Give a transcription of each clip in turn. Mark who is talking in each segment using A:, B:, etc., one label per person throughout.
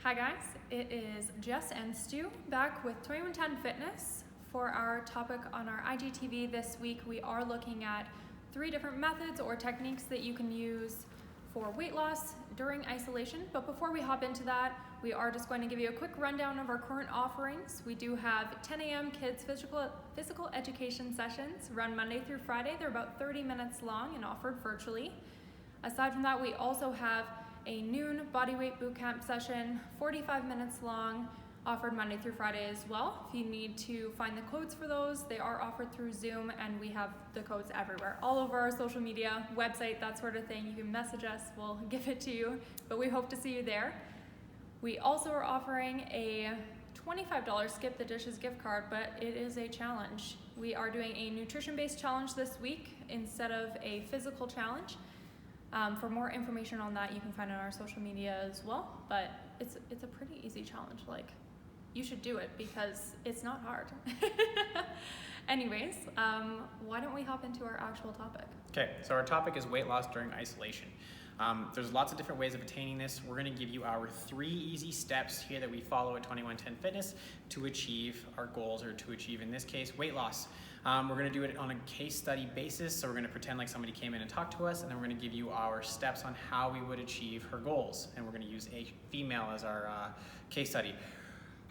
A: Hi guys, it is Jhes and Stu back with 2110 Fitness. For our topic on our IGTV this week, we are looking at 3 different methods or techniques that you can use for weight loss during isolation. But before we hop into that, we are just going to give you a quick rundown of our current offerings. We do have 10 a.m. kids physical education sessions run Monday through Friday. They're about 30 minutes long and offered virtually. Aside from that, we also have a noon bodyweight bootcamp session, 45 minutes long, offered Monday through Friday as well. If you need to find the codes for those, they are offered through Zoom, and we have the codes everywhere, all over our social media, website, that sort of thing. You can message us, we'll give it to you, but we hope to see you there. We also are offering a $25 Skip the Dishes gift card, but it is a challenge. We are doing a nutrition-based challenge this week instead of a physical challenge. For more information on that, you can find it on our social media as well, but it's a pretty easy challenge. Like, you should do it because it's not hard. Anyways, why don't we hop into our actual topic?
B: Okay, so our topic is weight loss during isolation. There's lots of different ways of attaining this. We're going to give you our 3 easy steps here that we follow at 2110 Fitness to achieve our goals, or to achieve, in this case, weight loss. We're going to do it on a case study basis, so we're going to pretend like somebody came in and talked to us, and then we're going to give you our steps on how we would achieve her goals. And we're going to use a female as our case study.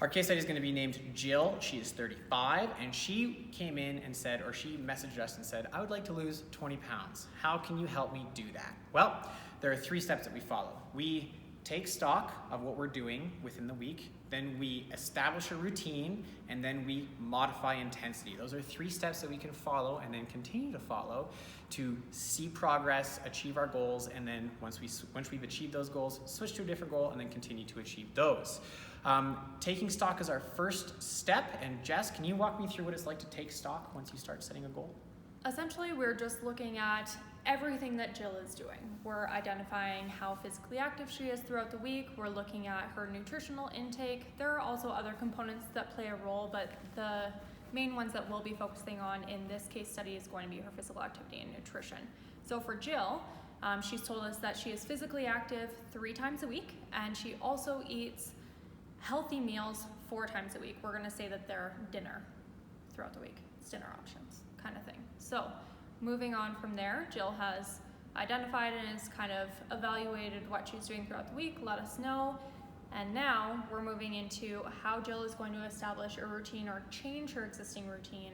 B: Our case study is going to be named Jill. She is 35, and she came in and said, or she messaged us and said, I would like to lose 20 pounds. How can you help me do that? Well, there are 3 steps that we follow. We take stock of what we're doing within the week, then we establish a routine, and then we modify intensity. Those are 3 steps that we can follow and then continue to follow to see progress, achieve our goals, and then once we've achieved those goals, switch to a different goal and then continue to achieve those. Taking stock is our first step, and Jess, can you walk me through what it's like to take stock once you start setting a goal?
A: Essentially, we're just looking at everything that Jill is doing. We're identifying how physically active she is throughout the week. We're looking at her nutritional intake. There are also other components that play a role, but the main ones that we'll be focusing on in this case study is going to be her physical activity and nutrition. So for Jill, she's told us that she is physically active 3 times a week, and she also eats healthy meals 4 times a week. We're gonna say that they're dinner throughout the week. It's dinner options kind of thing. So moving on from there, Jill has identified and has kind of evaluated what she's doing throughout the week, let us know. And now we're moving into how Jill is going to establish a routine or change her existing routine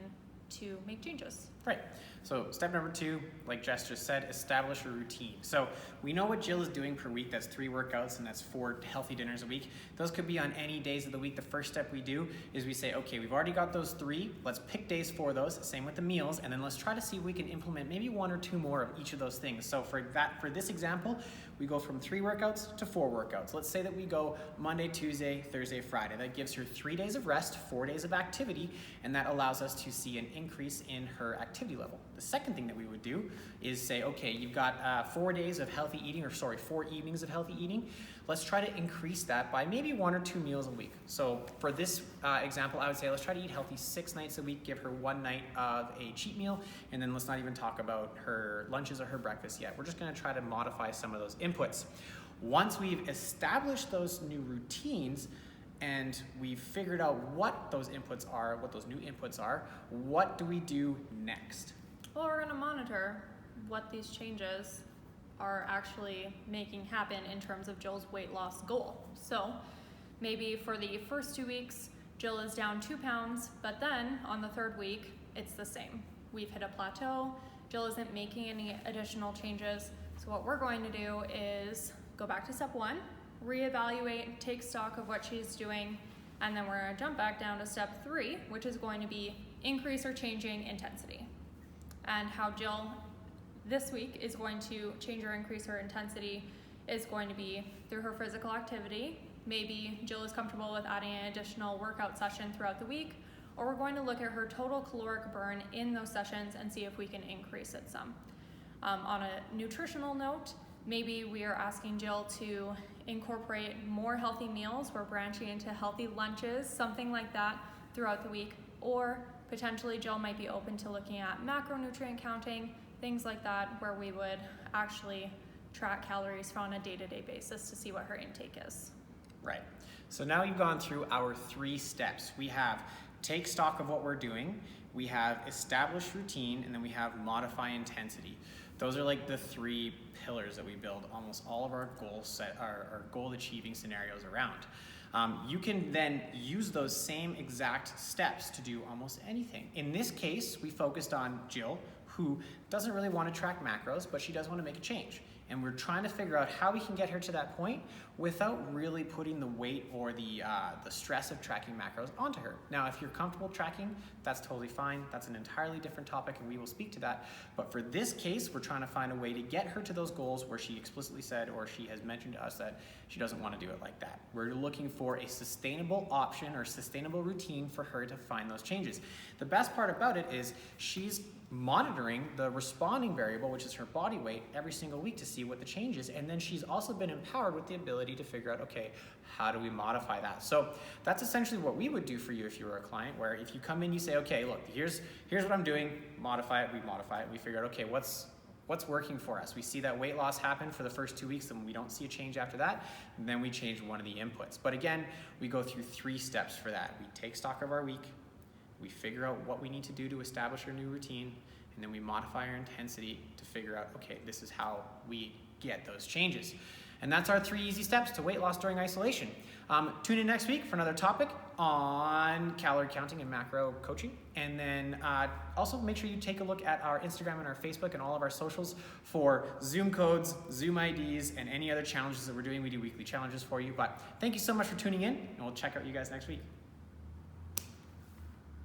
A: to make changes.
B: Right. So step number 2, like Jess just said, establish a routine. So we know what Jill is doing per week. That's 3 workouts and that's 4 healthy dinners a week. Those could be on any days of the week. The first step we do is we say, okay, we've already got those 3. Let's pick days for those. Same with the meals. And then let's try to see if we can implement maybe 1 or 2 more of each of those things. So for this example, we go from 3 workouts to 4 workouts. Let's say that we go Monday, Tuesday, Thursday, Friday. That gives her 3 days of rest, 4 days of activity, and that allows us to see an increase in her activity level. The second thing that we would do is say, okay, you've got 4 days of healthy eating, 4 evenings of healthy eating. Let's try to increase that by maybe 1 or 2 meals a week. So for this example, I would say let's try to eat healthy 6 nights a week, give her 1 night of a cheat meal, and then let's not even talk about her lunches or her breakfast yet. We're just gonna try to modify some of those inputs. Once we've established those new routines, and we've figured out what those inputs are, what those new inputs are, what do we do next?
A: Well, we're gonna monitor what these changes are actually making happen in terms of Jill's weight loss goal. So maybe for the first 2 weeks, Jill is down 2 pounds, but then on the 3rd week, it's the same. We've hit a plateau. Jill isn't making any additional changes. So what we're going to do is go back to step 1, reevaluate, take stock of what she's doing, and then we're gonna jump back down to step 3, which is going to be increase or changing intensity. And how Jill this week is going to change or increase her intensity is going to be through her physical activity. Maybe Jill is comfortable with adding an additional workout session throughout the week, or we're going to look at her total caloric burn in those sessions and see if we can increase it some. On a nutritional note, maybe we are asking Jill to incorporate more healthy meals. We're branching into healthy lunches, something like that throughout the week. Or potentially Jill might be open to looking at macronutrient counting, things like that, where we would actually track calories on a day-to-day basis to see what her intake is.
B: Right. So now you've gone through our 3 steps. We have take stock of what we're doing, we have establish routine, and then we have modify intensity. Those are like the 3 pillars that we build almost all of our our goal achieving scenarios around. You can then use those same exact steps to do almost anything. In this case, we focused on Jill, who doesn't really want to track macros, but she does want to make a change. And we're trying to figure out how we can get her to that point without really putting the weight or the stress of tracking macros onto her. Now, if you're comfortable tracking, that's totally fine. That's an entirely different topic, and we will speak to that. But for this case, we're trying to find a way to get her to those goals where she explicitly said, or she has mentioned to us that she doesn't want to do it like that. We're looking for a sustainable option or sustainable routine for her to find those changes. The best part about it is she's monitoring the responding variable, which is her body weight, every single week to see what the change is. And then she's also been empowered with the ability to figure out, okay, how do we modify that? So that's essentially what we would do for you if you were a client, where if you come in, you say, okay, look, here's what I'm doing, modify it, we modify it. We figure out, okay, what's working for us? We see that weight loss happen for the first 2 weeks, and we don't see a change after that, and then we change one of the inputs. But again, we go through 3 steps for that. We take stock of our week, we figure out what we need to do to establish our new routine, and then we modify our intensity to figure out, okay, this is how we get those changes. And that's our 3 easy steps to weight loss during isolation. Tune in next week for another topic on calorie counting and macro coaching. And then also make sure you take a look at our Instagram and our Facebook and all of our socials for Zoom codes, Zoom IDs, and any other challenges that we're doing. We do weekly challenges for you. But thank you so much for tuning in, and we'll check out you guys next week.